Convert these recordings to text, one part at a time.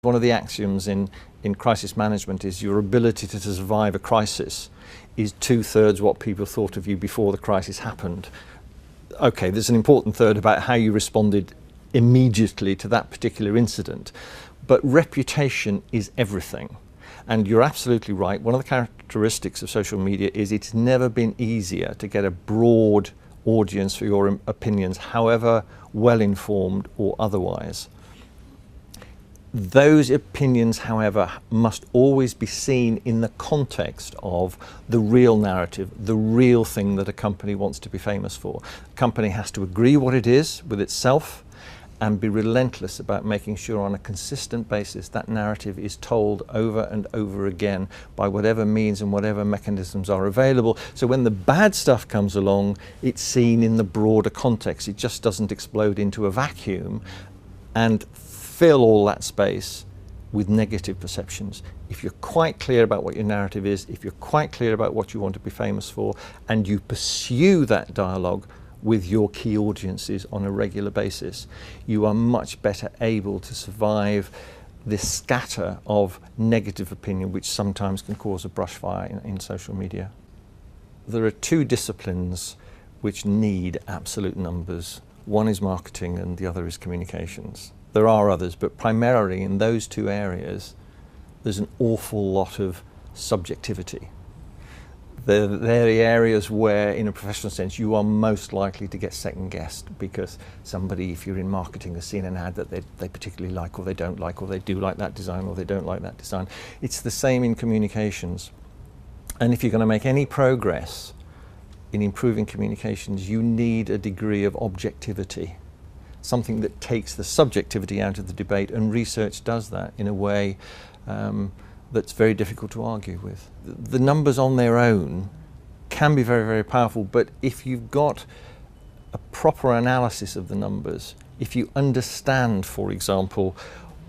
One of the axioms in crisis management is your ability to survive a crisis is 2/3 what people thought of you before the crisis happened. Okay, there's an important third about how you responded immediately to that particular incident, but reputation is everything. And you're absolutely right. One of the characteristics of social media is it's never been easier to get a broad audience for your opinions, however well informed or otherwise. Those opinions, however, must always be seen in the context of the real narrative, the real thing that a company wants to be famous for. A company has to agree what it is with itself and be relentless about making sure on a consistent basis that narrative is told over and over again by whatever means and whatever mechanisms are available. So when the bad stuff comes along, it's seen in the broader context. It just doesn't explode into a vacuum and fill all that space with negative perceptions. If you're quite clear about what your narrative is, if you're quite clear about what you want to be famous for, and you pursue that dialogue with your key audiences on a regular basis, you are much better able to survive this scatter of negative opinion, which sometimes can cause a brush fire in social media. There are two disciplines which need absolute numbers. One is marketing and the other is communications. There are others, but primarily in those two areas, there's an awful lot of subjectivity. They're the areas where, in a professional sense, you are most likely to get second-guessed because somebody, if you're in marketing, has seen an ad that they particularly like or they don't like, or they do like that design or they don't like that design. It's the same in communications. And if you're going to make any progress in improving communications, you need a degree of objectivity. Something that takes the subjectivity out of the debate, and research does that in a way that's very difficult to argue with. The numbers on their own can be very, very powerful, but if you've got a proper analysis of the numbers, if you understand, for example,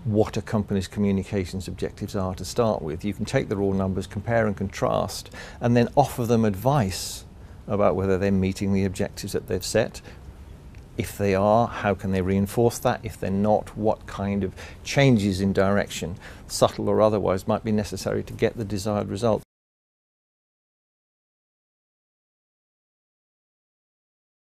what a company's communications objectives are to start with, you can take the raw numbers, compare and contrast, and then offer them advice about whether they're meeting the objectives that they've set. If they are, how can they reinforce that? If they're not, what kind of changes in direction, subtle or otherwise, might be necessary to get the desired result?